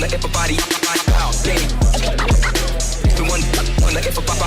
on the everybody out, baby. The one on the everybody.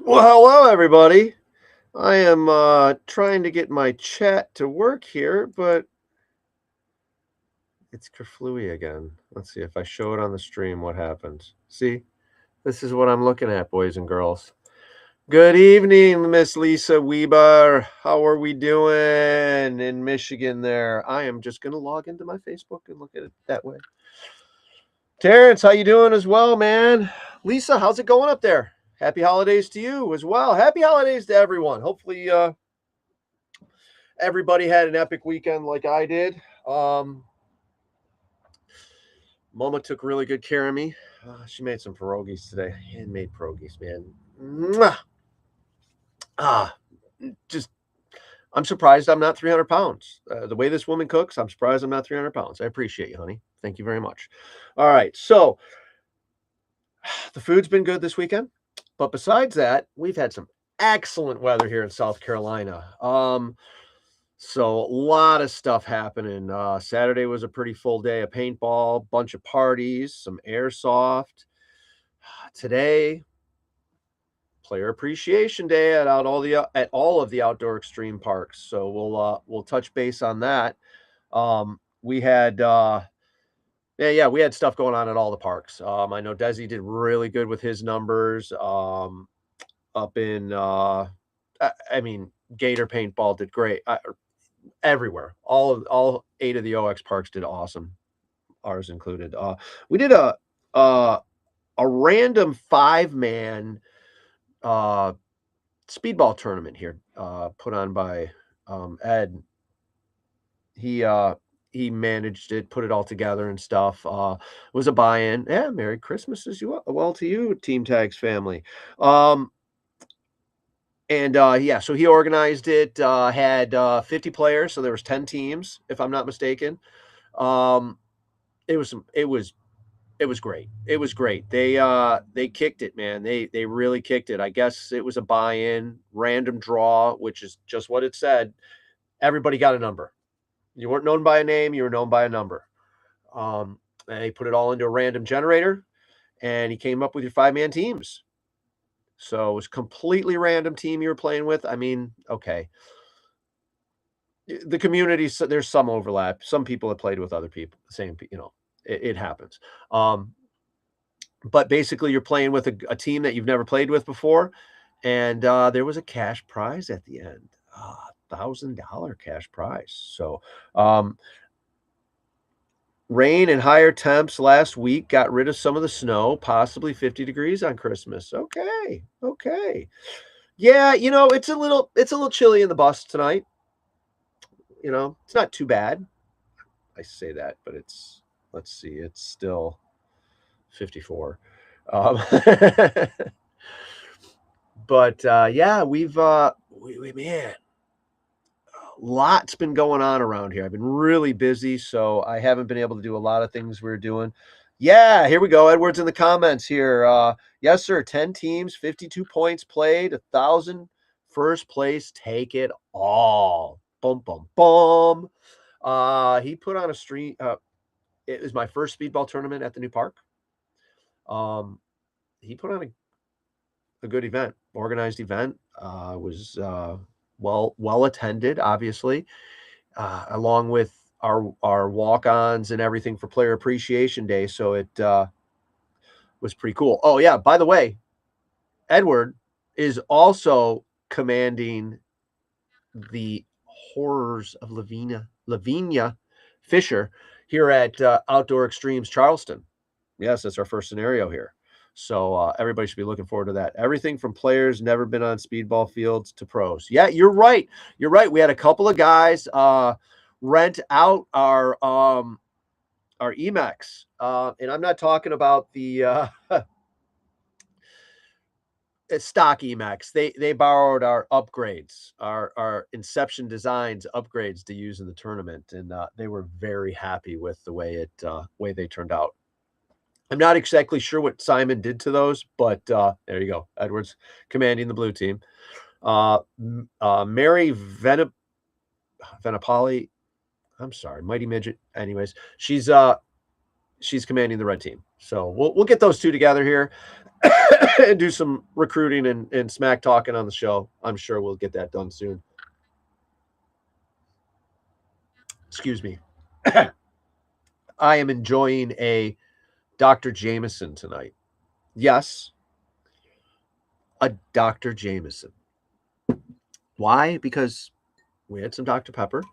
Well, hello, everybody. I am trying to get my chat to work here, but it's Kerflooey again. Let's see if I show it on the stream, what happens. See, this is what I'm looking at, boys and girls. Good evening, Miss Lisa Weber. How are we doing in Michigan there? I am just going to log into my Facebook and look at it that way. Terrence, how you doing as well, man? Lisa, how's it going up there? Happy holidays to you as well. Happy holidays to everyone. Hopefully everybody had an epic weekend like I did. Mama took really good care of me. She made some pierogies today. Handmade pierogies, man. Mwah! I'm surprised I'm not 300 pounds. The way this woman cooks, I'm surprised I'm not 300 pounds. I appreciate you, honey. Thank you very much. All right. So the food's been good this weekend. But besides that, we've had some excellent weather here in South Carolina. So a lot of stuff happening. Saturday was a pretty full day of paintball, bunch of parties, some airsoft. Today, Player Appreciation Day at all of the outdoor extreme parks. So we'll touch base on that. We had we had stuff going on at all the parks. I know Desi did really good with his numbers. Up in Gator Paintball did great. Everywhere. All 8 of the OX parks did awesome, ours included. We did a random 5-man speedball tournament here, put on by Ed. He managed it, put it all together and stuff. It was a buy-in. Yeah, Merry Christmas as well to you, Team Tags family. So he organized it, had 50 players, so there was 10 teams, if I'm not mistaken. It was great. It was great. They kicked it, man. They really kicked it. I guess it was a buy-in, random draw, which is just what it said. Everybody got a number. You weren't known by a name, you were known by a number. And he put it all into a random generator, and he came up with your 5-man teams. So it was completely random team you were playing with. I mean, okay. The community, there's some overlap. Some people have played with other people. Same, it happens. But basically you're playing with a team that you've never played with before. And there was a cash prize at the end, $1,000 cash prize. So rain and higher temps last week got rid of some of the snow, possibly 50 degrees on Christmas. Okay. Yeah, it's a little chilly in the bus tonight. It's not too bad. I say that, but it's still 54. But yeah, we've man, lots been going on around here. I've been really busy, so I haven't been able to do a lot of things we're doing. Yeah, here we go. Edward's in the comments here. Yes, sir. 10 teams, 52 points played, 1,000 first place. Take it all. Boom, boom, boom. He put on a stream. It was my first speedball tournament at the new park. He put on a good event, organized event. Was well attended, obviously, along with our walk-ons and everything for Player Appreciation Day. So it was pretty cool. Oh yeah, by the way, Edward is also commanding the Horrors of Lavinia Fisher here at Outdoor Extremes Charleston. Yes, that's our first scenario here. So everybody should be looking forward to that. Everything from players never been on speedball fields to pros. Yeah, you're right. You're right. We had a couple of guys rent out our Emacs, and I'm not talking about the stock Emacs. They borrowed our upgrades, our Inception Designs upgrades to use in the tournament, and they were very happy with the way they turned out. I'm not exactly sure what Simon did to those, but there you go. Edwards commanding the blue team. Mary Venapali, I'm sorry, Mighty Midget. Anyways, she's commanding the red team. So we'll get those two together here and do some recruiting and smack talking on the show. I'm sure we'll get that done soon. Excuse me. I am enjoying a Dr. Jameson tonight. Yes, a Dr. Jameson. Why? Because we had some Dr. Pepper.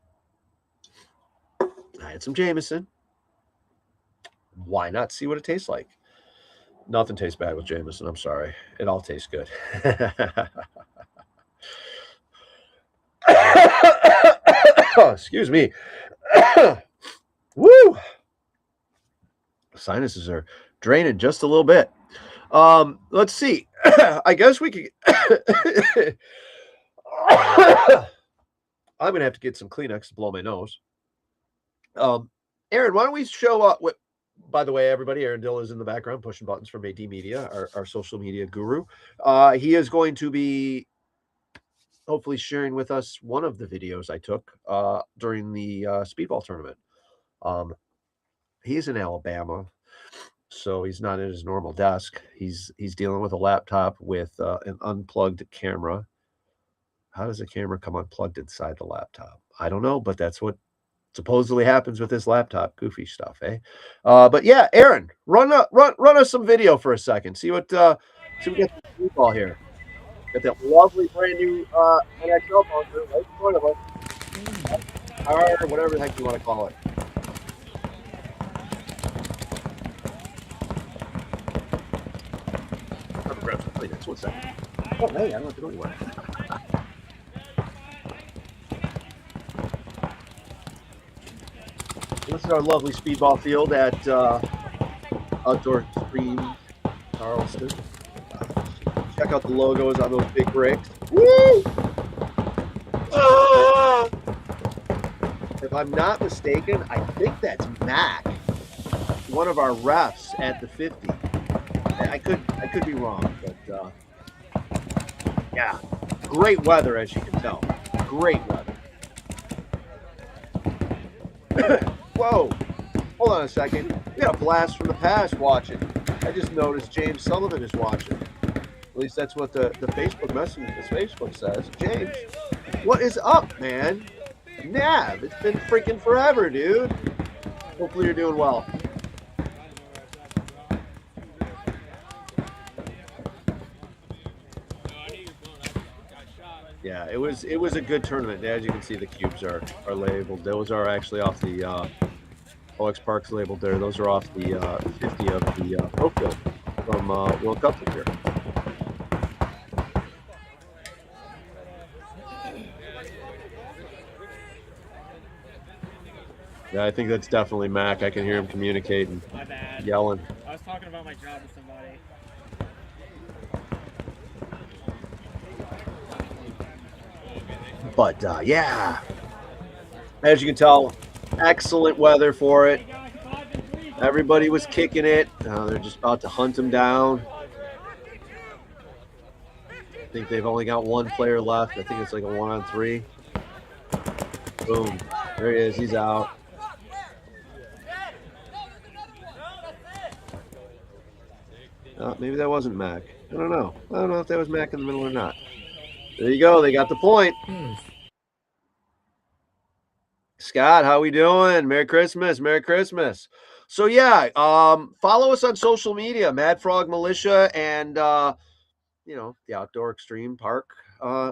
I had some Jameson. Why not see what it tastes like? Nothing tastes bad with Jameson. I'm sorry. It all tastes good. Excuse me. Woo! Sinuses are draining just a little bit. Let's see. I guess we could. I'm gonna have to get some Kleenex to blow my nose. Aaron, why don't we show up? By the way, everybody, Aaron Dill is in the background pushing buttons from AD Media, our social media guru. He is going to be hopefully sharing with us one of the videos I took during the speedball tournament. He's in Alabama, so he's not at his normal desk. He's dealing with a laptop with an unplugged camera. How does the camera come unplugged inside the laptop? I don't know, but that's what supposedly happens with this laptop. Goofy stuff, eh? But yeah, Aaron, run us some video for a second. See what we get the speedball here. Got that lovely brand new NXL poster right in front of us. Or whatever the heck you want to call it. I'm gonna grab some Kleenex. 1 second. Oh, hey, I don't have to go anywhere. This is our lovely speedball field at Outdoor Extreme Charleston. Check out the logos on those big bricks. Woo! Ah! If I'm not mistaken, I think that's Mac, one of our refs at the 50. I could be wrong, but yeah, great weather as you can tell. Great weather. Whoa! Hold on a second. We got a blast from the past watching. I just noticed James Sullivan is watching. At least that's what the Facebook message, this Facebook says. James, what is up, man? Nav, it's been freaking forever, dude. Hopefully you're doing well. Yeah, it was a good tournament. As you can see, the cubes are labeled. Those are actually off the OX Park's labeled there. Those are off the 50 of the Pro Field from World Cup this year. Yeah, I think that's definitely Mac. I can hear him communicating, yelling. I was talking about my job to somebody. But yeah, as you can tell, excellent weather for it. Everybody was kicking it. They're just about to hunt him down. I think they've only got one player left. I think it's like a 1-on-3. Boom. There he is. He's out. Maybe that wasn't Mac. I don't know. I don't know if that was Mac in the middle or not. There you go. They got the point. Scott, how we doing? Merry Christmas. Merry Christmas. So yeah, follow us on social media, Mad Frog Militia, and the Outdoor Extreme Park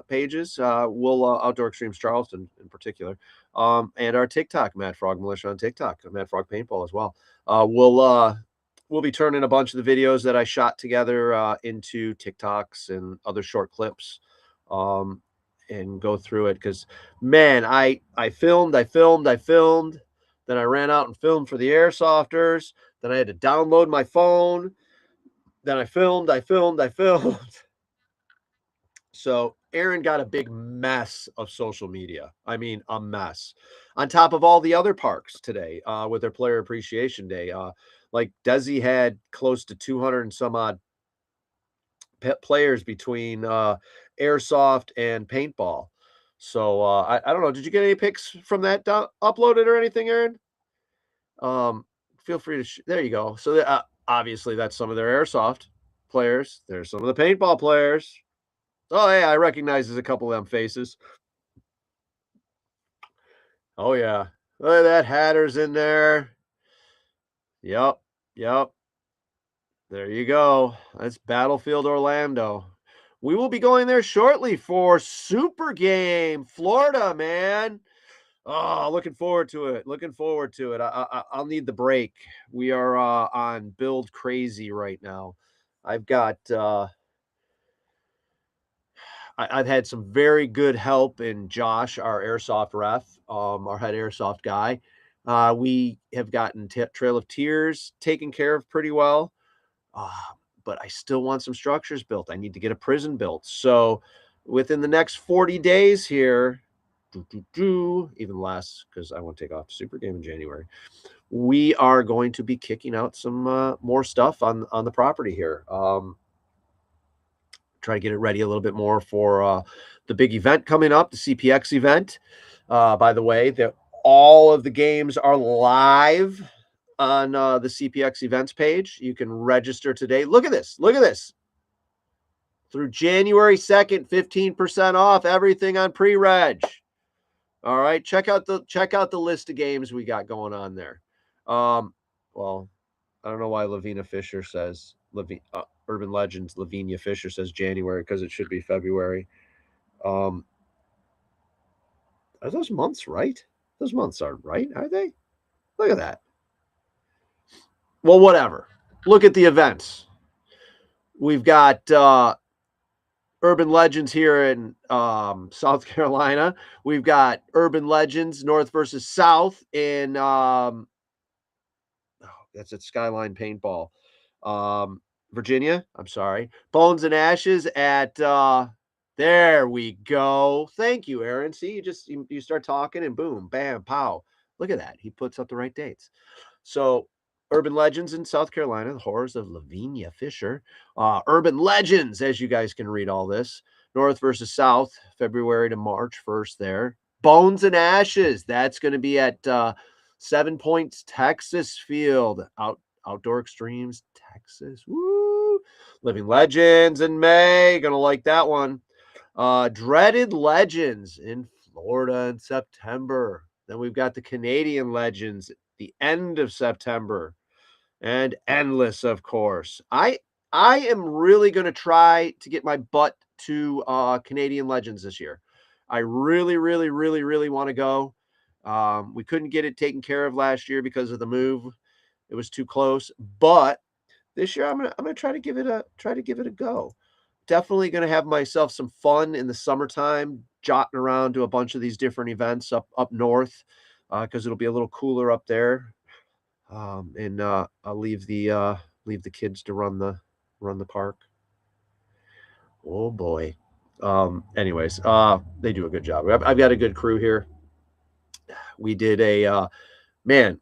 pages. We'll Outdoor Extremes Charleston in particular, and our TikTok, Mad Frog Militia on TikTok, Mad Frog Paintball as well. We'll we'll be turning a bunch of the videos that I shot together into TikToks and other short clips, and go through it. Because, man, I filmed, then I ran out and filmed for the airsofters. Then I had to download my phone. Then I filmed. So Aaron got a big mess of social media. I mean, a mess. On top of all the other parks today, with their Player Appreciation Day. Like Desi had close to 200 and some odd players between airsoft and paintball. So I don't know. Did you get any pics from that uploaded or anything, Aaron? Feel free to. There you go. So obviously that's some of their airsoft players. There's some of the paintball players. Oh, hey, I recognize there's a couple of them faces. Oh, yeah. Look at that. Hatter's in there. Yep. There you go. That's Battlefield Orlando. We will be going there shortly for Super Game, Florida, man. Oh, looking forward to it. I'll need the break. We are on build crazy right now. I've got I've had some very good help in Josh, our airsoft ref, our head airsoft guy. We have gotten Trail of Tears taken care of pretty well, but I still want some structures built. I need to get a prison built. So within the next 40 days here, even less because I want to take off Super Game in January, we are going to be kicking out some more stuff on the property here. Try to get it ready a little bit more for the big event coming up, the CPX event. By the way, all of the games are live on the CPX events page. You can register today. Look at this. Through January 2nd, 15% off everything on pre-reg. All right, check out the list of games we got going on there. Well, I don't know why Lavina Fisher says Urban Legends, Lavinia Fisher says January because it should be February. Are those months right? Those months aren't right, are they? Look at that. Well, whatever. Look at the events. We've got Urban Legends here in South Carolina. We've got Urban Legends North versus South in that's at Skyline Paintball. Virginia, I'm sorry. Bones and Ashes at there we go. Thank you, Aaron. See, you start talking and boom, bam, pow. Look at that. He puts up the right dates. So Urban Legends in South Carolina, the horrors of Lavinia Fisher. Urban Legends, as you guys can read all this. North versus South, February to March 1st there. Bones and Ashes, that's going to be at 7 Points, Texas Field. Outdoor Extremes, Texas. Woo! Living Legends in May. Going to like that one. Dreaded Legends in Florida in September. Then we've got the Canadian Legends at the end of September. And Endless, of course. I am really going to try to get my butt to Canadian Legends this year. I really want to go. We couldn't get it taken care of last year because of the move. It was too close. But this year I'm gonna try to give it a go. Definitely gonna have myself some fun in the summertime, jotting around to a bunch of these different events up north, because it'll be a little cooler up there. And I'll leave the kids to run the park. Oh boy. Anyways, they do a good job. I've got a good crew here. We did a man.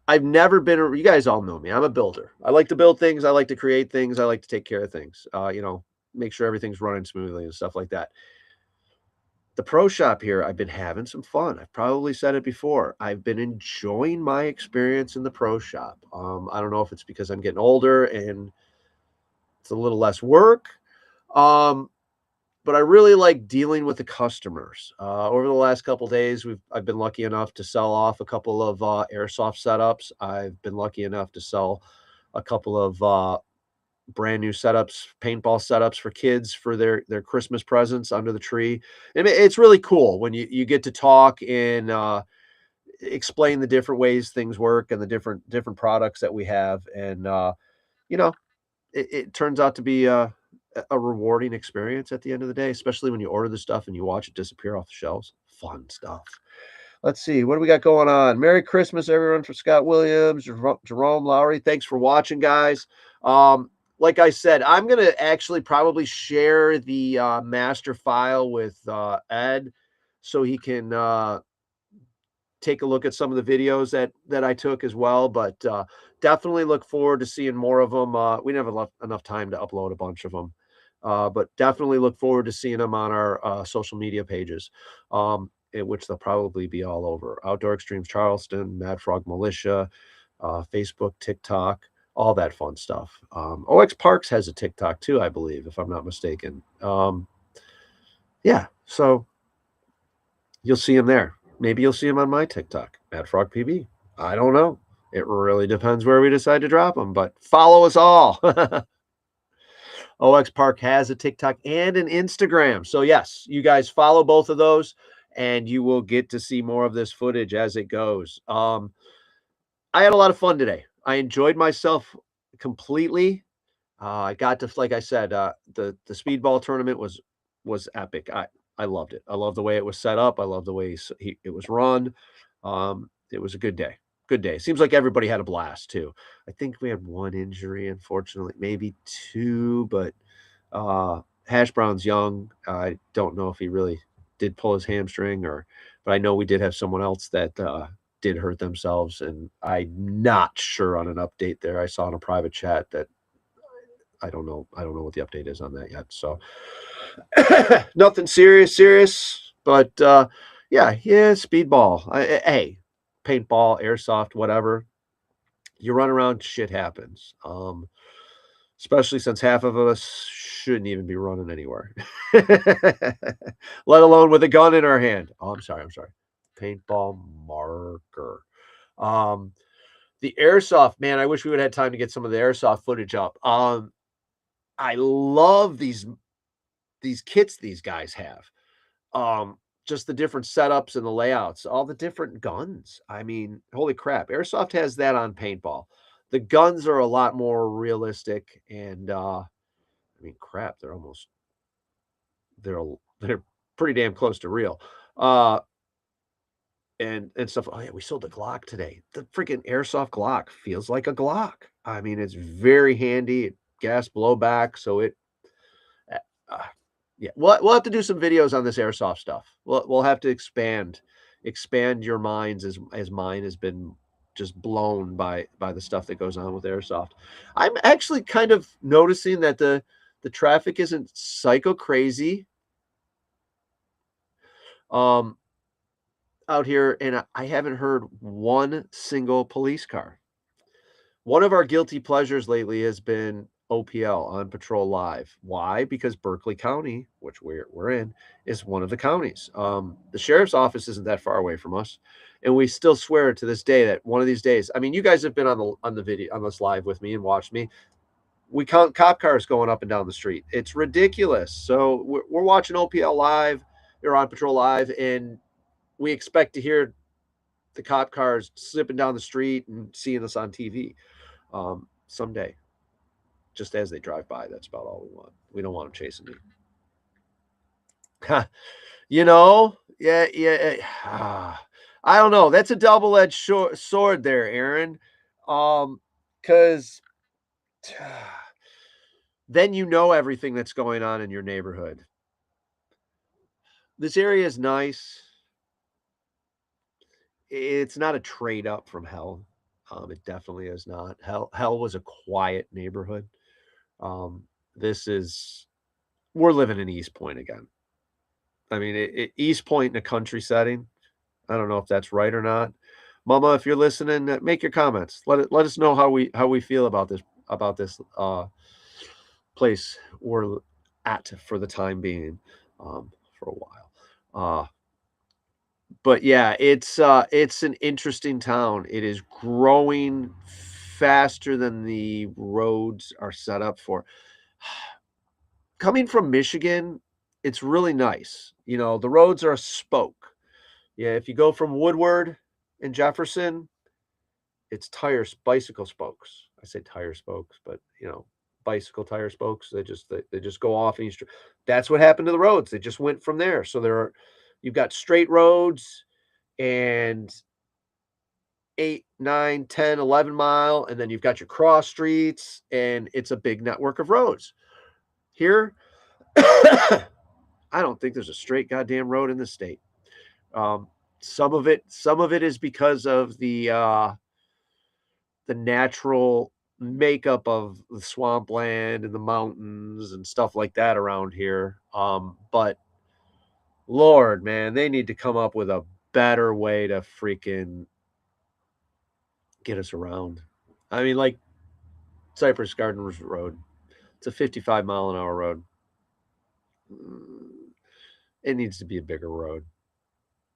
I've never been. You guys all know me. I'm a builder. I like to build things. I like to create things. I like to take care of things. Make sure everything's running smoothly and stuff like that. The pro shop here, I've been having some fun. I've probably said it before. I've been enjoying my experience in the pro shop. I don't know if it's because I'm getting older and it's a little less work. But I really like dealing with the customers. Over the last couple of days, I've been lucky enough to sell off a couple of airsoft setups. I've been lucky enough to sell a couple of brand new setups, paintball setups for kids for their Christmas presents under the tree. And it's really cool when you get to talk and explain the different ways things work and the different products that we have. And you know, it turns out to be a rewarding experience at the end of the day, especially when you order the stuff and you watch it disappear off the shelves. Fun stuff. Let's see, what do we got going on? Merry Christmas, everyone, for Scott Williams, Jerome Lowry. Thanks for watching, guys. Like I said, I'm going to actually probably share the master file with Ed so he can take a look at some of the videos that I took as well. But definitely look forward to seeing more of them. We didn't have enough time to upload a bunch of them. But definitely look forward to seeing them on our social media pages, which they'll probably be all over. Outdoor Extremes Charleston, Mad Frog Militia, Facebook, TikTok, all that fun stuff. OX Parks has a TikTok too, I believe, if I'm not mistaken. Yeah, so you'll see him there. Maybe you'll see him on my TikTok, Mad Frog PB. I don't know. It really depends where we decide to drop them, but follow us all. OX Park has a TikTok and an Instagram. So yes, you guys follow both of those and you will get to see more of this footage as it goes. I had a lot of fun today. I enjoyed myself completely. I got to, like I said, the speedball tournament was epic. I loved it. I love the way it was set up. I love the way it was run. It was a good day. Good day. Seems like everybody had a blast too. I think we had one injury, unfortunately, maybe two, but Hash Brown's young. I don't know if he really did pull his hamstring but I know we did have someone else that did hurt themselves, and I'm not sure on an update there. I saw in a private chat that I don't know what the update is on that yet. So nothing serious, but yeah, speedball. Hey, paintball, airsoft, whatever. You run around, shit happens. Especially since half of us shouldn't even be running anywhere, let alone with a gun in our hand. Oh, I'm sorry. Paintball marker. The airsoft, man, I wish we would have had time to get some of the airsoft footage up. I love these kits these guys have. Just the different setups and the layouts, all the different guns. I mean, holy crap. Airsoft has that on paintball. The guns are a lot more realistic and I mean, crap, they're pretty damn close to real. And stuff. Oh yeah, we sold the Glock today. The freaking airsoft Glock feels like a Glock. I mean, it's very handy. Gas blowback, so it yeah, we'll have to do some videos on this airsoft stuff. We'll have to expand your minds as mine has been just blown by the stuff that goes on with airsoft. I'm actually kind of noticing that the traffic isn't psycho crazy out here, and I haven't heard one single police car. One of our guilty pleasures lately has been OPL, On Patrol Live. Why? Because Berkeley County, which we're in, is one of the counties. The sheriff's office isn't that far away from us, and we still swear to this day that one of these days. I mean, you guys have been on the video on this live with me and watched me. We count cop cars going up and down the street. It's ridiculous. So we're watching OPL Live or On Patrol Live, and we expect to hear the cop cars slipping down the street and seeing us on TV someday. Just as they drive by, that's about all we want. We don't want them chasing me. Yeah. I don't know. That's a double-edged sword there, Aaron. Because then you know everything that's going on in your neighborhood. This area is nice. It's not a trade up from hell. It definitely is not. Hell was a quiet neighborhood. We're living in East Point again. I mean, East Point in a country setting. I don't know if that's right or not. Mama, if you're listening, make your comments. Let us know how we feel about this place we're at for the time being, for a while. But yeah, it's an interesting town. It is growing faster than the roads are set up for. Coming from Michigan, it's really nice. The roads are a spoke. Yeah, if you go from Woodward in Jefferson, it's bicycle spokes. I say tire spokes, but bicycle tire spokes. They just go off and that's what happened to the roads. They just went from there. So you've got straight roads and 8, 9, 10, 11 mile, and then you've got your cross streets, and it's a big network of roads. Here, I don't think there's a straight goddamn road in the state. Some of it is because of the natural makeup of the swampland and the mountains and stuff like that around here. But Lord, man, they need to come up with a better way to freaking get us around. I mean, like Cypress Gardens Road. It's a 55-mile-an-hour road. It needs to be a bigger road.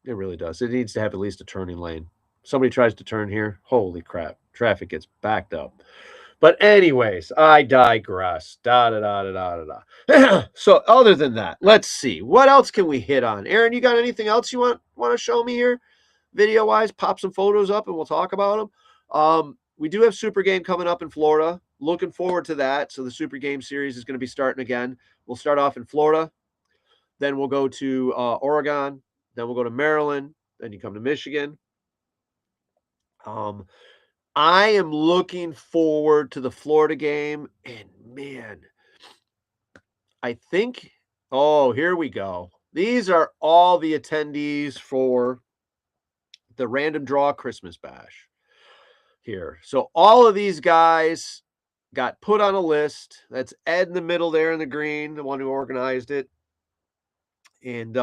It really does. It needs to have at least a turning lane. Somebody tries to turn here, holy crap, traffic gets backed up. But anyways, I digress. Da da da da da da. So other than that, let's see. What else can we hit on? Aaron, you got anything else you want to show me here? Video-wise, pop some photos up and we'll talk about them. We do have Super Game coming up in Florida. Looking forward to that. So the Super Game series is going to be starting again. We'll start off in Florida. Then we'll go to Oregon. Then we'll go to Maryland. Then you come to Michigan. I am looking forward to the Florida game. And man, I think, here we go. These are all the attendees for the Random Draw Christmas Bash here. So all of these guys got put on a list. That's Ed in the middle there in the green, the one who organized it. And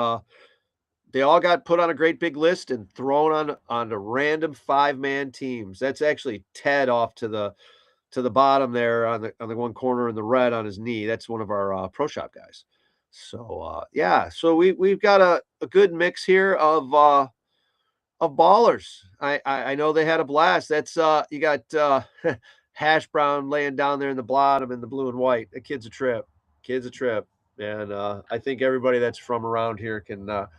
they all got put on a great big list and thrown on a random 5-man teams. That's actually Ted off to the bottom there on the one corner in the red on his knee. That's one of our Pro Shop guys. So yeah, so we've got a good mix here of ballers. I know they had a blast. That's you got Hash Brown laying down there in the bottom in the blue and white. The kid's a trip. And I think everybody that's from around here can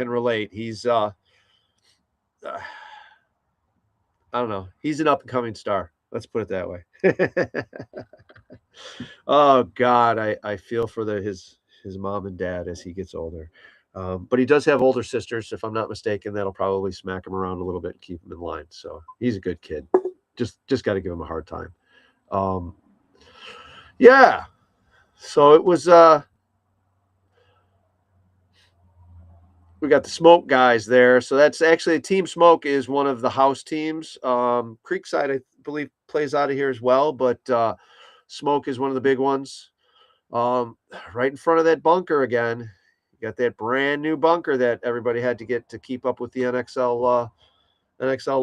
relate. He's I don't know. He's an up and coming star. Let's put it that way. Oh God, I feel for his mom and dad as he gets older. But he does have older sisters, if I'm not mistaken. That'll probably smack him around a little bit and keep him in line. So he's a good kid. Just got to give him a hard time. Yeah. So it was we got the Smoke guys there. So that's actually Team Smoke is one of the house teams. Creekside, I believe, plays out of here as well, but Smoke is one of the big ones. Right in front of that bunker again. You got that brand new bunker that everybody had to get to keep up with the NXL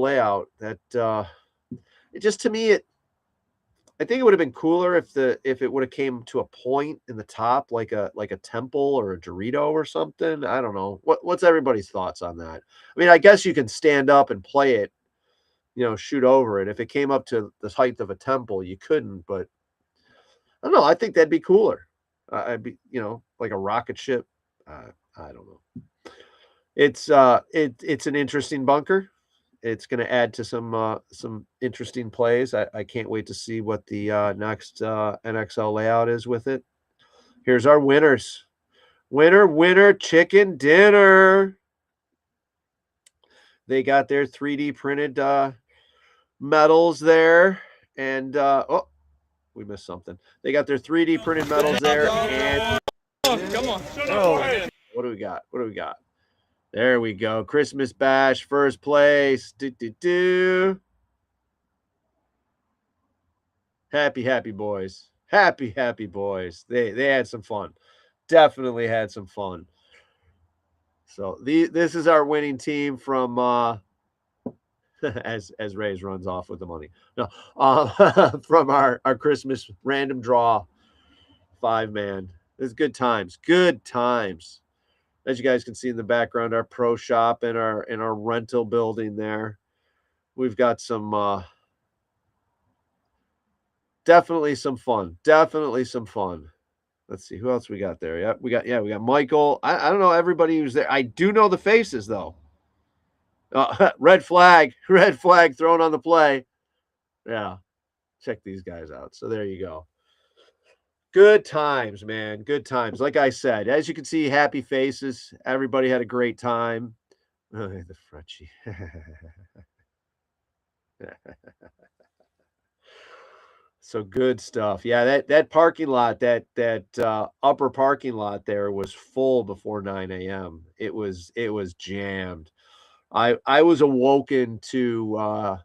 layout. That it just, to me, I think it would have been cooler if it would have came to a point in the top, like a temple or a Dorito or something. I don't know. What's everybody's thoughts on that? I mean, I guess you can stand up and play it, shoot over it. If it came up to the height of a temple, you couldn't. But I don't know. I think that'd be cooler. I'd be, like a rocket ship. I don't know. It's an interesting bunker. It's going to add to some interesting plays. I can't wait to see what the next NXL layout is with it. Here's our winners. Winner, chicken dinner. They got their 3D printed medals there. And, we missed something. They got their 3D printed medals there. And Come on. what do we got? There we go. Christmas Bash, first place. Happy boys. Happy boys. They had some fun. Definitely had some fun. So this is our winning team from as Rays runs off with the money. No, from our Christmas random draw 5-man. It's good times. Good times. As you guys can see in the background, our Pro Shop and our rental building there. We've got some definitely some fun. Let's see who else we got there. Yeah, we got Michael. I don't know everybody who's there. I do know the faces though. Red flag thrown on the play. Yeah, check these guys out. So there you go. Good times, man. Good times. Like I said, as you can see, happy faces. Everybody had a great time. The Frenchie. So good stuff. Yeah, that parking lot, that upper parking lot there was full before 9 a.m. It was jammed. I was awoken to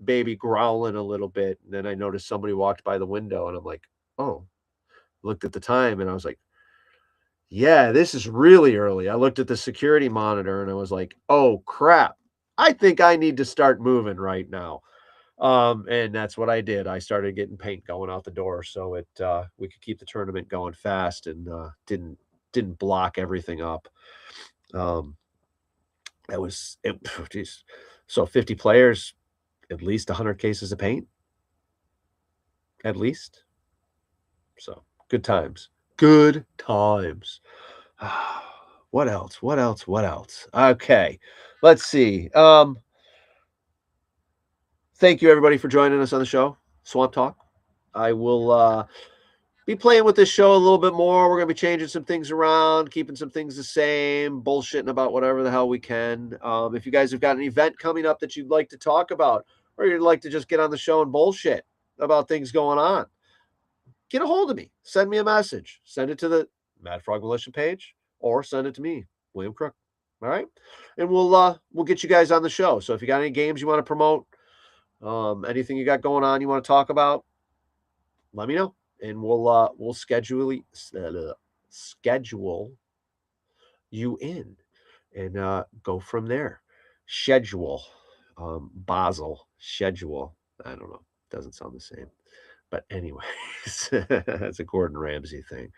baby growling a little bit, and then I noticed somebody walked by the window, and I'm like, oh, looked at the time, and I was like, yeah, this is really early. I looked at the security monitor, and I was like, oh crap, I think I need to start moving right now. And that's what I did. I started getting paint going out the door so we could keep the tournament going fast and didn't block everything up. Um, that was it. Geez. So 50 players, at least 100 cases of paint, at least. So good times. Good times. What else? What else? What else? Okay. Let's see. Thank you everybody for joining us on the show, Swamp Talk. I will be playing with this show a little bit more. We're going to be changing some things around, keeping some things the same, bullshitting about whatever the hell we can. If you guys have got an event coming up that you'd like to talk about, or you'd like to just get on the show and bullshit about things going on, get a hold of me. Send me a message. Send it to the Mad Frog Militia page, or send it to me, William Crook. All right, and we'll get you guys on the show. So if you got any games you want to promote, anything you got going on you want to talk about, let me know, and we'll schedule you in and go from there. Schedule, Basel schedule. I don't know. Doesn't sound the same, but anyways, that's a Gordon Ramsay thing.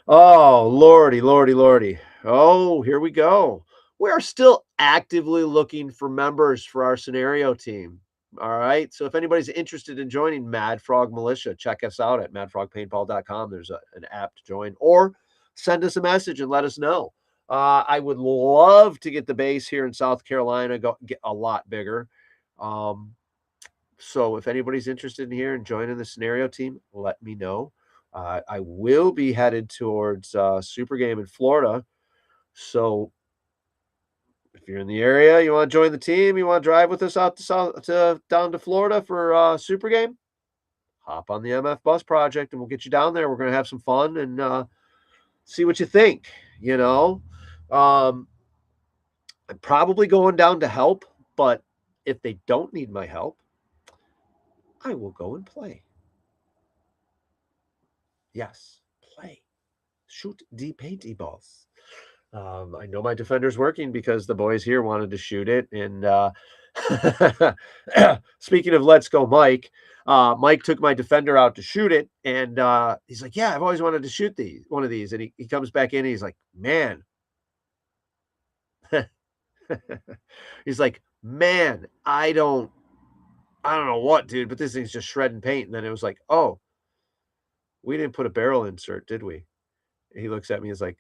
Oh lordy, lordy, lordy. Oh, here we go. We are still actively looking for members for our scenario team. All right. So if anybody's interested in joining Mad Frog Militia, check us out at madfrogpaintball.com. There's an app to join, or send us a message and let us know. I would love to get the base here in South Carolina get a lot bigger. So if anybody's interested in here and joining the scenario team, let me know. I will be headed towards Super Game in Florida. So if you're in the area, you want to join the team, you want to drive with us out down to Florida for Super Game, hop on the MF Bus Project and we'll get you down there. We're going to have some fun and see what you think. I'm probably going down to help, but if they don't need my help, I will go and play. Yes, play. Shoot the painty balls. I know my defender's working because the boys here wanted to shoot it. And speaking of Let's Go Mike, Mike took my defender out to shoot it. And he's like, yeah, I've always wanted to shoot one of these. And he comes back in and he's like, man. He's like, man, I don't know what, dude, but this thing's just shredding paint. And then it was like, oh, we didn't put a barrel insert, did we? And he looks at me, he's like,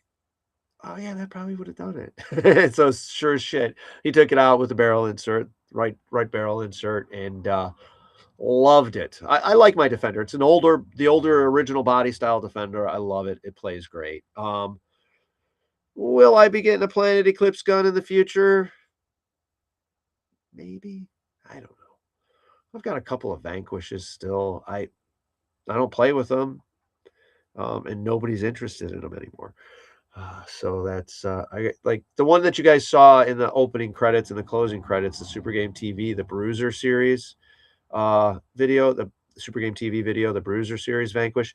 oh yeah, that probably would have done it. So sure as shit, he took it out with the barrel insert, right barrel insert, and loved it. I like my defender. It's the older original body style defender. I love it. It plays great. Will I be getting a Planet Eclipse gun in the future? Maybe. I don't know. I've got a couple of Vanquishes still. I don't play with them, and nobody's interested in them anymore. So that's I like the one that you guys saw in the opening credits and the closing credits, the Super Game TV, the Bruiser series video, the Super Game TV video, the Bruiser series Vanquish.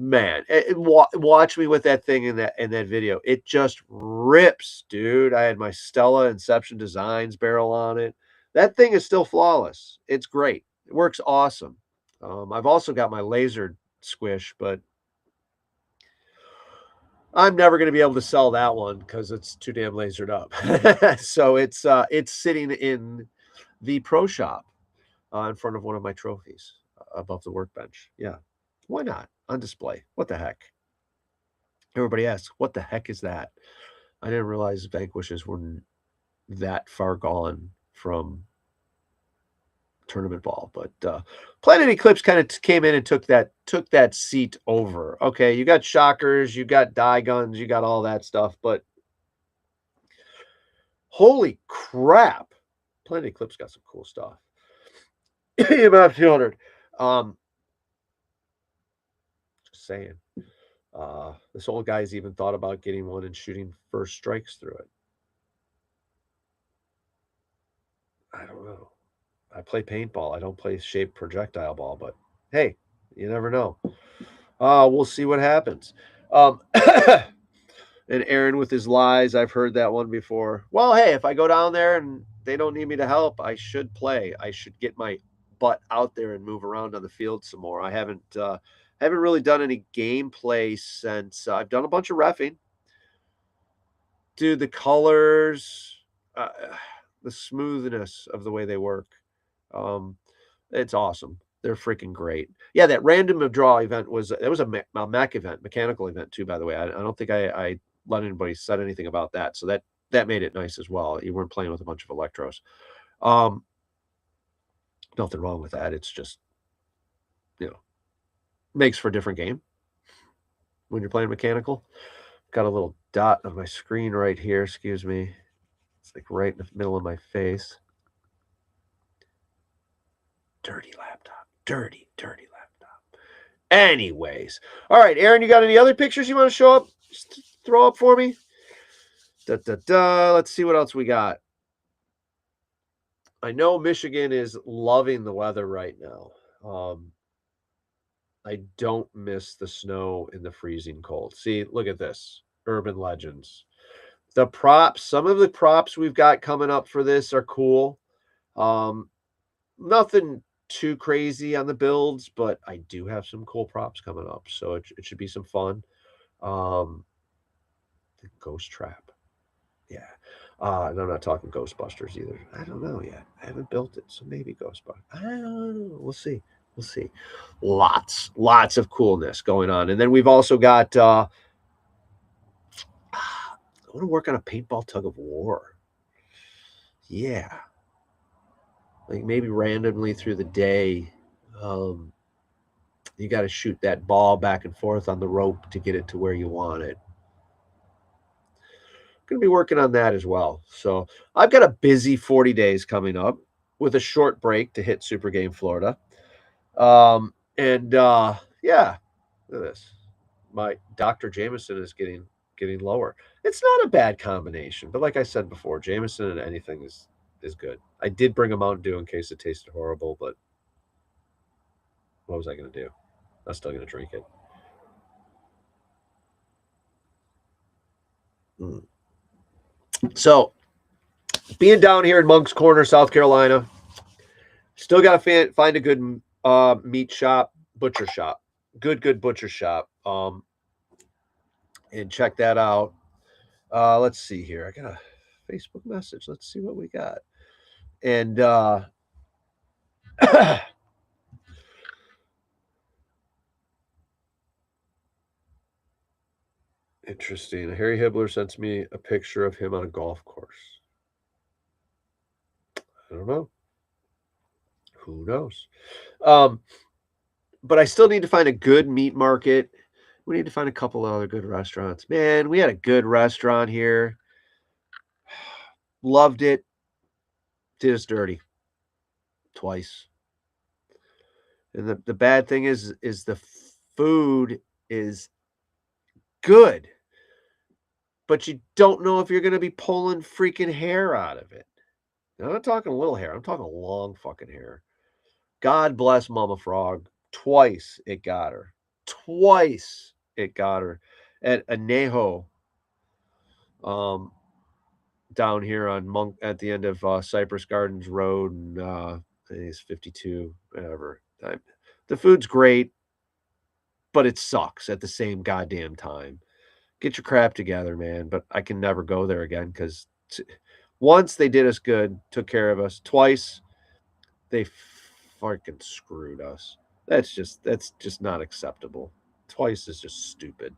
Man, watch me with that thing in that video. It just rips, dude. I had my Stella Inception Designs barrel on it. That thing is still flawless. It's great. It works awesome. I've also got my laser squish, but I'm never going to be able to sell that one because it's too damn lasered up. So it's sitting in the pro shop in front of one of my trophies above the workbench. Yeah, why not? On display. What the heck? Everybody asks, what the heck is that? I didn't realize Vanquishes were that far gone from tournament ball. But Planet Eclipse kind of came in and took that seat over. Okay, you got shockers, you got die guns, you got all that stuff, but holy crap, Planet Eclipse got some cool stuff. About 200. Just saying. This old guy's even thought about getting one and shooting first strikes through it. I don't know. I play paintball. I don't play shaped projectile ball, but hey, you never know. We'll see what happens. And Aaron with his lies, I've heard that one before. Well, hey, if I go down there and they don't need me to help, I should play. I should get my butt out there and move around on the field some more. I haven't really done any gameplay since I've done a bunch of reffing. Dude, the colors, the smoothness of the way they work. It's awesome. They're freaking great. Yeah, that random draw event was a mech event, mechanical event too, by the way. I don't think I let anybody said anything about that. So that made it nice as well. You weren't playing with a bunch of electros. Nothing wrong with that. It's just, makes for a different game when you're playing mechanical. Got a little dot on my screen right here. Excuse me. It's like right in the middle of my face. Dirty laptop. Dirty laptop. Anyways. All right, Aaron, you got any other pictures you want to show up? Just throw up for me? Let's see what else we got. I know Michigan is loving the weather right now. I don't miss the snow in the freezing cold. See, look at this. Urban Legends. The props, some of the props we've got coming up for this are cool. Nothing too crazy on the builds, but I do have some cool props coming up. So it should be some fun. The Ghost Trap. Yeah. And I'm not talking Ghostbusters either. I don't know yet. I haven't built it, so maybe Ghostbusters. I don't know. We'll see. Lots of coolness going on. And then we've also got I want to work on a paintball tug of war. Yeah. Like maybe randomly through the day, you got to shoot that ball back and forth on the rope to get it to where you want it. Going to be working on that as well. So I've got a busy 40 days coming up with a short break to hit Super Game Florida. Yeah, look at this. My Dr. Jameson is getting lower. It's not a bad combination, but like I said before, Jameson and anything is good. I did bring a Mountain Dew in case it tasted horrible, but what was I going to do? I'm still going to drink it. So, being down here in Moncks Corner, South Carolina, still got to find a good meat shop, butcher shop, good butcher shop, and check that out. Let's see here. I got a Facebook message. Let's see what we got. And interesting. Harry Hibbler sends me a picture of him on a golf course. I don't know. Who knows? But I still need to find a good meat market. We need to find a couple of other good restaurants. Man, we had a good restaurant here. Loved it. Did us dirty twice. And the bad thing is the food is good, but you don't know if you're going to be pulling freaking hair out of it. Now, I'm not talking little hair. I'm talking long fucking hair. God bless Mama Frog. Twice it got her. At Anejo, down here on at the end of Cypress Gardens Road, and I think it's 52, whatever. The food's great, but it sucks at the same goddamn time. Get your crap together, man. But I can never go there again because once they did us good, took care of us. Twice, they fucking screwed us. That's just not acceptable. Twice is just stupid.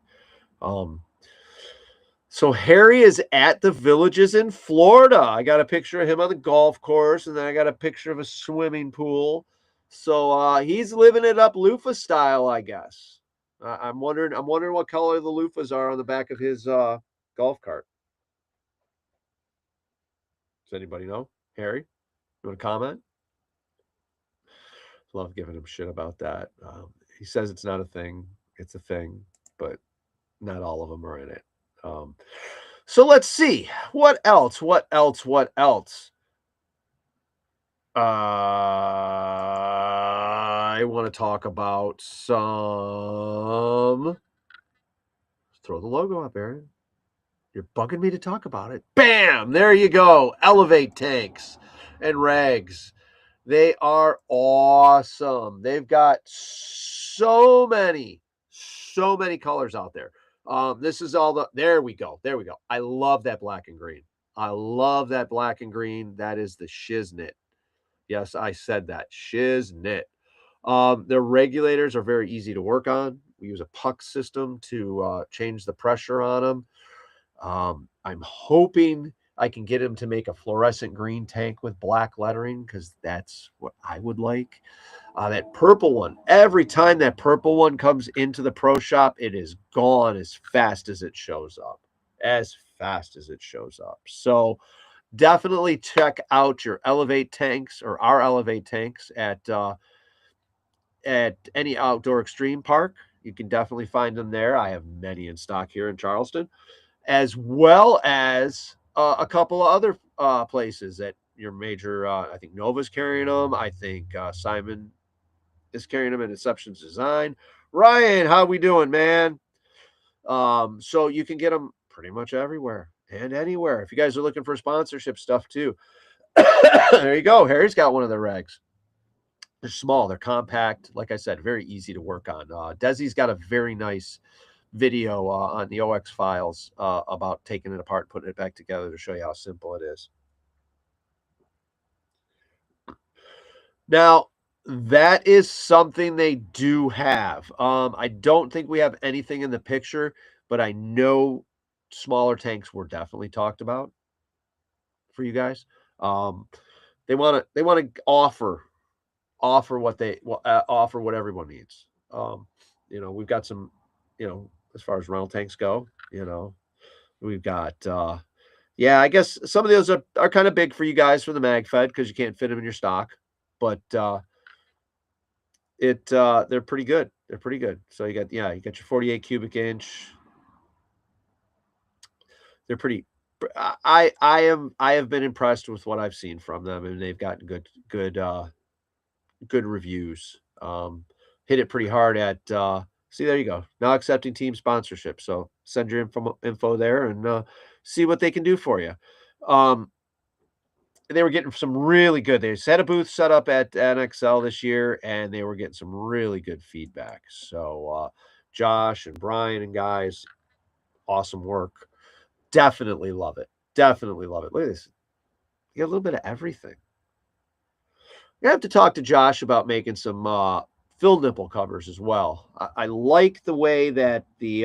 So Harry is at the Villages in Florida. I got a picture of him on the golf course, and then I got a picture of a swimming pool. So he's living it up loofah style, I guess. I'm wondering what color the loofahs are on the back of his golf cart. Does anybody know? Harry, you want to comment? Love giving him shit about that. He says it's not a thing. It's a thing, but not all of them are in it. So let's see. What else? What else? What else? I want to talk about some. Throw the logo up, Aaron. You're bugging me to talk about it. Bam! There you go. Elevate tanks and rags. They are awesome. They've got so many colors out there. This is all the. There we go. There we go. I love that black and green. I love that black and green. That is the Shiznit. Yes, I said that. Shiznit. Their regulators are very easy to work on. We use a puck system to change the pressure on them. I'm hoping I can get him to make a fluorescent green tank with black lettering because that's what I would like. That purple one, every time that purple one comes into the pro shop, it is gone as fast as it shows up. As fast as it shows up. So definitely check out your Elevate tanks or our Elevate tanks at any outdoor extreme park. You can definitely find them there. I have many in stock here in Charleston, as well as a couple of other places at your major. I think Nova's carrying them. I think Simon is carrying them in Inception's Design. Ryan, how we doing, man? So you can get them pretty much everywhere and anywhere. If you guys are looking for sponsorship stuff too, there you go. Harry's got one of their rags. They're small, they're compact. Like I said, very easy to work on. Desi's got a very nice video on the OX files about taking it apart, putting it back together to show you how simple it is. Now, that is something they do have. I don't think we have anything in the picture, but I know smaller tanks were definitely talked about for you guys. They want to offer what they offer what everyone needs. We've got some, as far as rental tanks go, we've got I guess some of those are kind of big for you guys for the MagFed because you can't fit them in your stock, but they're pretty good. They're pretty good. So you got your 48 cubic inch. They're pretty. I have been impressed with what I've seen from them, and they've gotten good reviews. Hit it pretty hard at see, there you go. Now accepting team sponsorship. So send your info there and see what they can do for you. They were getting some really good. They had a booth set up at NXL this year, and they were getting some really good feedback. So Josh and Brian and guys, awesome work. Definitely love it. Definitely love it. Look at this. You got a little bit of everything. You have to talk to Josh about making some fill nipple covers as well. I like the way that the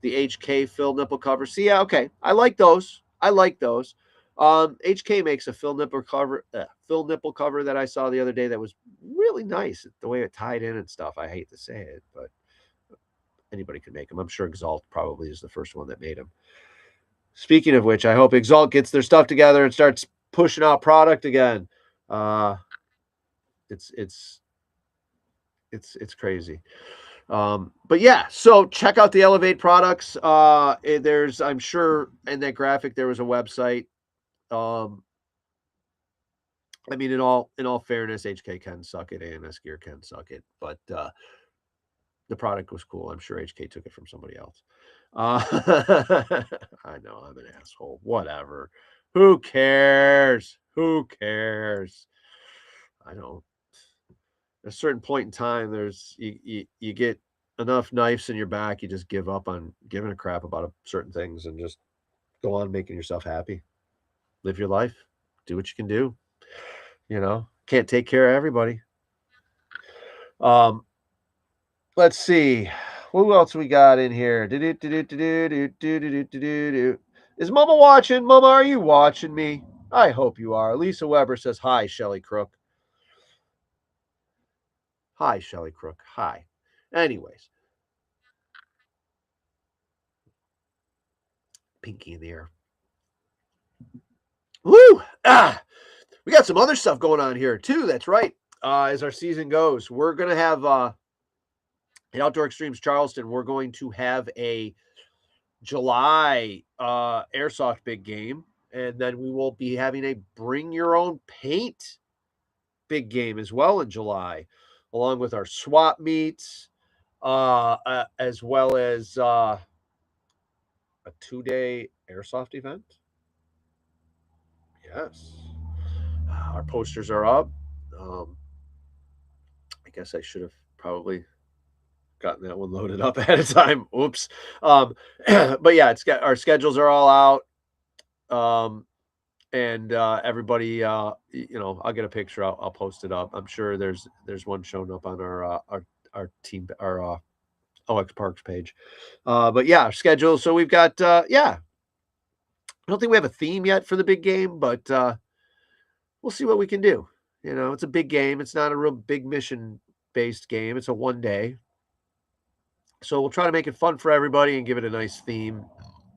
HK fill nipple covers. See, yeah, okay. I like those. HK makes a fill nipple cover that I saw the other day that was really nice. The way it tied in and stuff. I hate to say it, but anybody can make them. I'm sure Exalt probably is the first one that made them. Speaking of which, I hope Exalt gets their stuff together and starts pushing out product again. It's crazy. But yeah, so check out the Elevate products. There's, I'm sure in that graphic, there was a website. I mean, in all fairness, HK can suck it, AMS Gear can suck it, but the product was cool. I'm sure HK took it from somebody else. I know I'm an asshole. Whatever. Who cares? I don't. At a certain point in time, you get enough knives in your back, you just give up on giving a crap about certain things and just go on making yourself happy. Live your life. Do what you can do. Can't take care of everybody. Let's see. Who else we got in here? Is Mama watching? Mama, are you watching me? I hope you are. Lisa Weber says, hi, Shelly Crook. Hi, Shelly Crook. Hi. Anyways. Pinky in the air. Woo! We got some other stuff going on here, too. That's right. As our season goes, we're going to have in Outdoor Extremes Charleston, we're going to have a July airsoft big game, and then we will be having a bring your own paint big game as well in July, along with our swap meets, as well as a 2-day airsoft event. Yes, our posters are up. I guess I should have probably gotten that one loaded up ahead of time. Oops. But yeah, it's got our schedules are all out. And everybody, I'll get a picture. I'll post it up. I'm sure there's one showing up on our team, our OX Parks page. But yeah, our schedule. So we've got I don't think we have a theme yet for the big game, but we'll see what we can do. It's a big game. It's not a real big mission based game. It's a 1 day. So we'll try to make it fun for everybody and give it a nice theme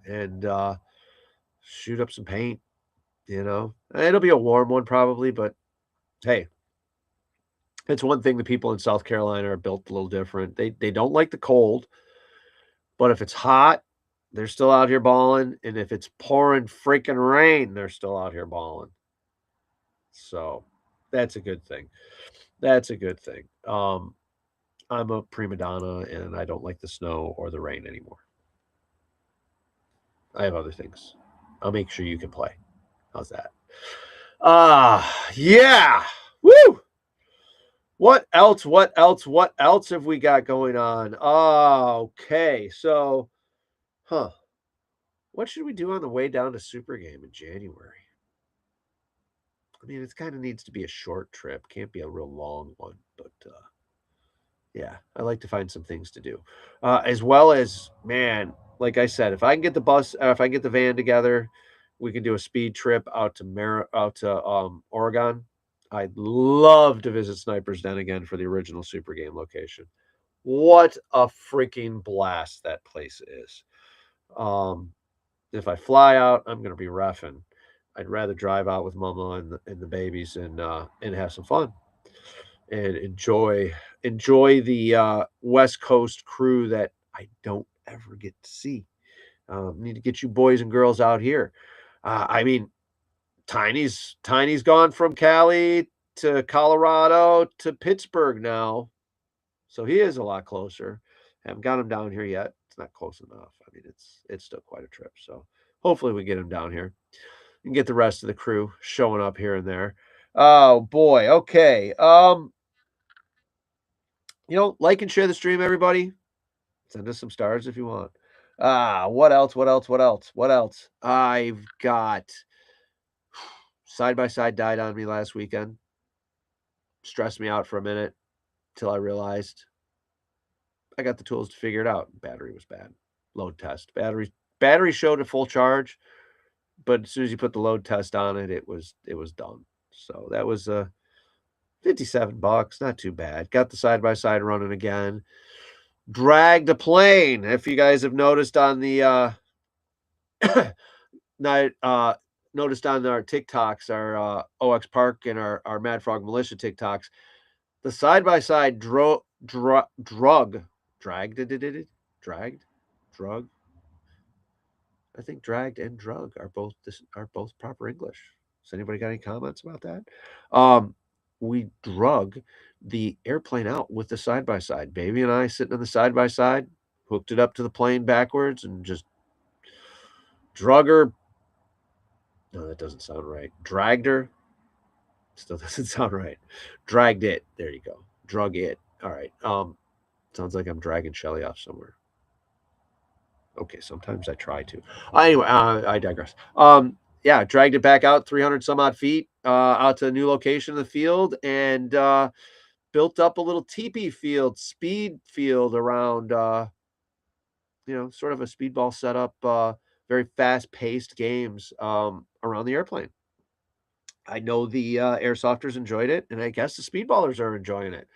and shoot up some paint. It'll be a warm one probably, but hey, it's one thing the people in South Carolina are built a little different. They don't like the cold, but if it's hot, they're still out here balling, and if it's pouring freaking rain, they're still out here balling. So that's a good thing. That's a good thing. I'm a prima donna, and I don't like the snow or the rain anymore. I have other things. I'll make sure you can play. How's that? Yeah. Woo! What else? What else? What else have we got going on? Okay. So, what should we do on the way down to Super Game in January? I mean, it kind of needs to be a short trip. Can't be a real long one, but yeah, I like to find some things to do. As well as, man, like I said, if I can get if I can get the van together, we can do a speed trip out to Oregon. I'd love to visit Sniper's Den again for the original Super Game location. What a freaking blast that place is. If I fly out, I'm going to be reffing. I'd rather drive out with Mama and the babies and have some fun and enjoy the West Coast crew that I don't ever get to see. Need to get you boys and girls out here. I mean, Tiny's gone from Cali to Colorado to Pittsburgh now, so he is a lot closer. Haven't got him down here yet. It's not close enough. I mean, it's still quite a trip. So hopefully we get him down here and get the rest of the crew showing up here and there. Oh boy. Okay. Like and share the stream, everybody. Send us some stars if you want. What else? What else? What else? What else? I've got Side by Side died on me last weekend. Stressed me out for a minute till I realized I got the tools to figure it out. Battery was bad. Load test. Battery showed a full charge, but as soon as you put the load test on it, it was done. So that was $57. Not too bad. Got the Side by Side running again. Dragged a plane. If you guys have noticed on the noticed on our TikToks, our OX Park and our Mad Frog Militia TikToks, the Side by Side dragged. I think dragged and drug are both proper English. Has anybody got any comments about that? We drug the airplane out with the Side by Side. Baby and I sitting on the Side by Side, hooked it up to the plane backwards and just drug her. No, that doesn't sound right. Dragged her. Still doesn't sound right. Dragged it. There you go. Drug it. All right. Sounds like I'm dragging Shelly off somewhere. Okay, sometimes I try to. Anyway, I digress. Yeah, dragged it back out 300 some odd feet out to a new location in the field and built up a little teepee field, speed field around sort of a speedball setup, very fast-paced games around the airplane. I know the airsofters enjoyed it, and I guess the speedballers are enjoying it.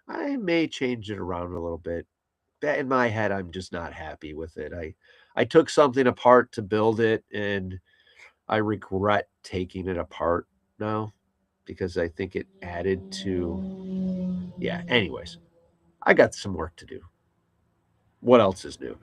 I may change it around a little bit. That in my head, I'm just not happy with it. I took something apart to build it, and I regret taking it apart now because I think it added to. Yeah. Anyways, I got some work to do. What else is new?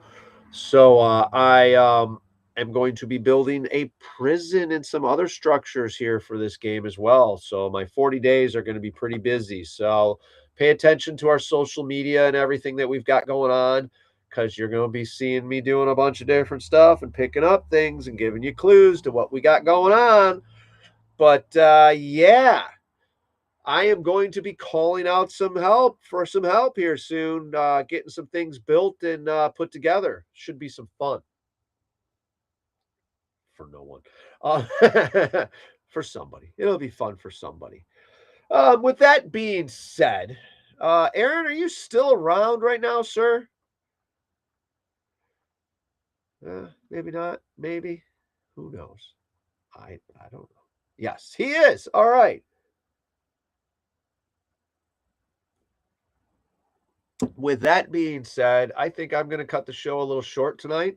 So I am going to be building a prison and some other structures here for this game as well. So my 40 days are going to be pretty busy. So pay attention to our social media and everything that we've got going on because you're going to be seeing me doing a bunch of different stuff and picking up things and giving you clues to what we got going on. But yeah. I am going to be calling out some help here soon, getting some things built and put together. Should be some fun for no one, for somebody. It'll be fun for somebody. With that being said, Aaron, are you still around right now, sir? Maybe not. Maybe. Who knows? I don't know. Yes, he is. All right. With that being said, I think I'm going to cut the show a little short tonight.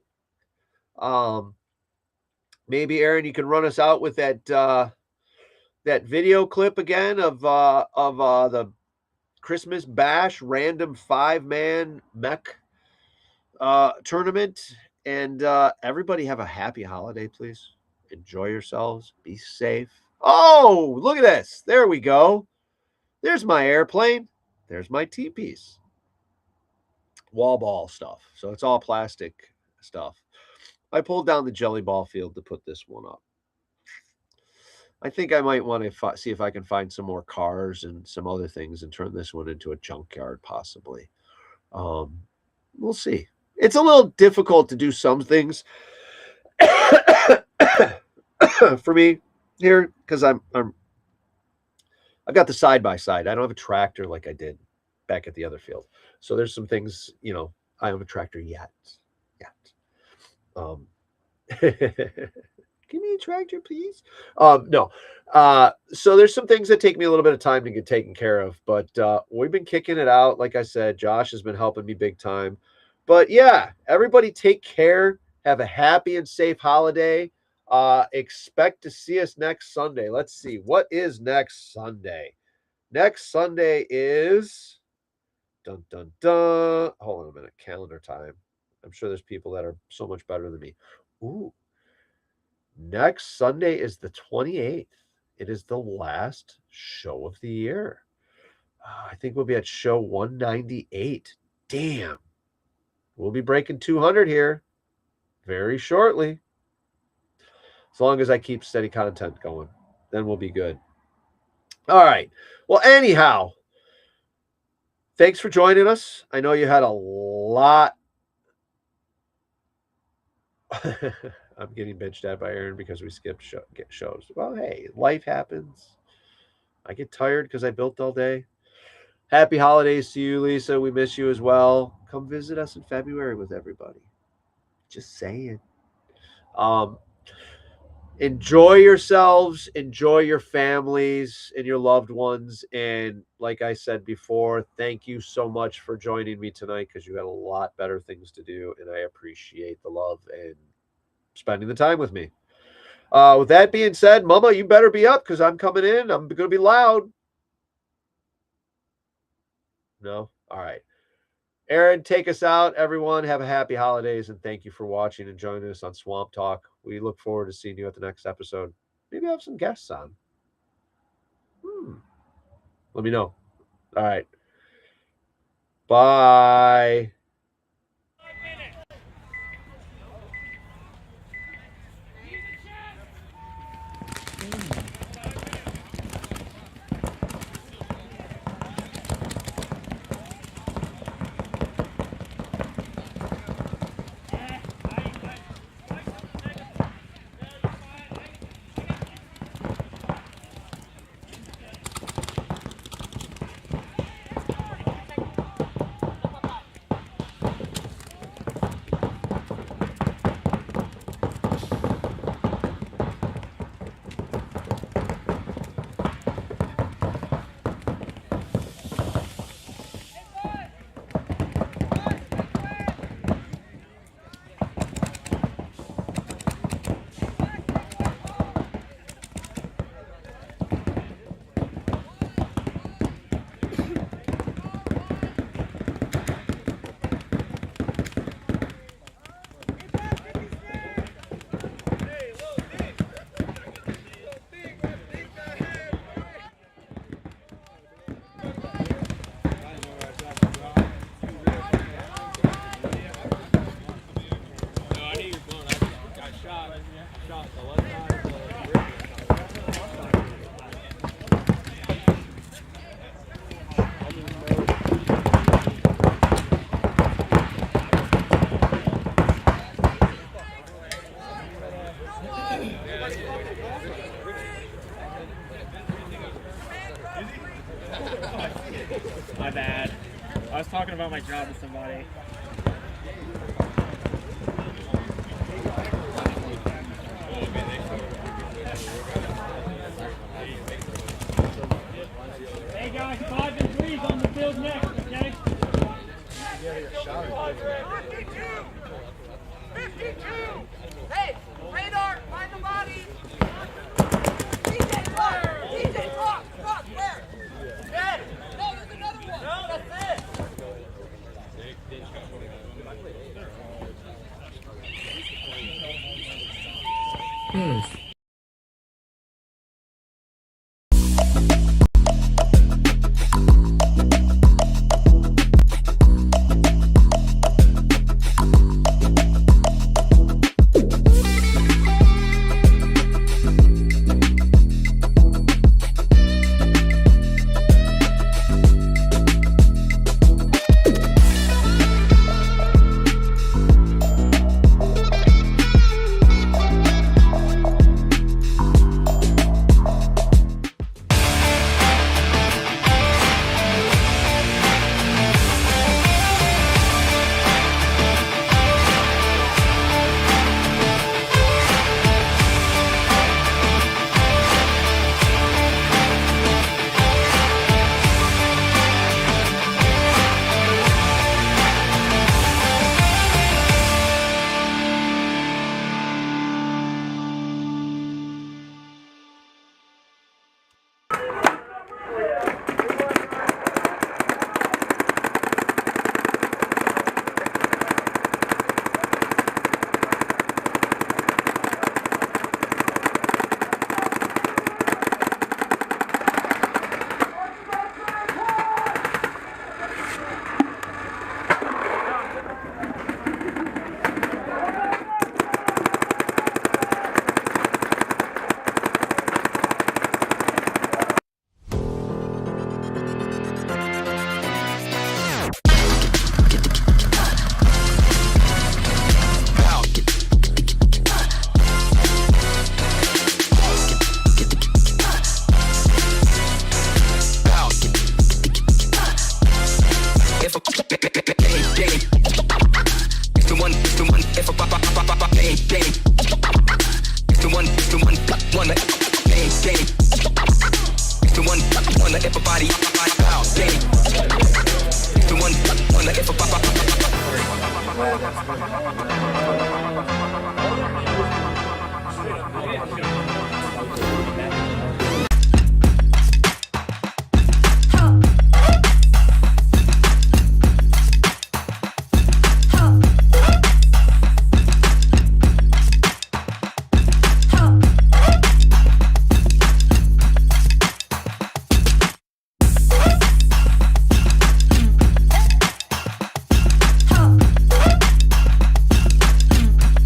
Maybe Aaron, you can run us out with that video clip again of the Christmas Bash random 5-man mech tournament, and everybody have a happy holiday, please. Enjoy yourselves. Be safe. Oh, look at this! There we go. There's my airplane. There's my T-piece. Wall ball stuff. So it's all plastic stuff. I pulled down the jelly ball field to put this one up. I think I might want to see if I can find some more cars and some other things and turn this one into a junkyard possibly. We'll see. It's a little difficult to do some things for me here because I've got the side by side. I don't have a tractor like I did back at the other field. So there's some things, I don't have a tractor yet. Give me a tractor, please. No. So there's some things that take me a little bit of time to get taken care of, but we've been kicking it out. Like I said, Josh has been helping me big time. But yeah, everybody take care. Have a happy and safe holiday. Expect to see us next Sunday. Let's see. What is next Sunday? Next Sunday is dun dun dun. Hold on a minute. Calendar time. I'm sure there's people that are so much better than me. Ooh. Next Sunday is the 28th. It is the last show of the year. I think we'll be at show 198. Damn. We'll be breaking 200 here very shortly. As long as I keep steady content going, then we'll be good. All right. Well, anyhow, thanks for joining us. I know you had a lot. I'm getting bitched at by Aaron because we skipped shows. Well, hey, life happens. I get tired because I built all day. Happy holidays to you, Lisa. We miss you as well. Come visit us in February with everybody. Just saying. Enjoy yourselves, enjoy your families and your loved ones. And like I said before, thank you so much for joining me tonight because you had a lot better things to do. And I appreciate the love and spending the time with me. With that being said, Mama, you better be up because I'm coming in. I'm going to be loud. No? All right. Aaron, take us out. Everyone, have a happy holidays, and thank you for watching and joining us on Swamp Talk. We look forward to seeing you at the next episode. Maybe have some guests on. Let me know. All right. Bye. job to somebody. Hey guys, 5 and 3s on the field next, okay? 52! Hey, radar, find the body! DJ, talk! DJ, talk! Talk, where? Dead! No, there's another one! No, that's it! Everybody.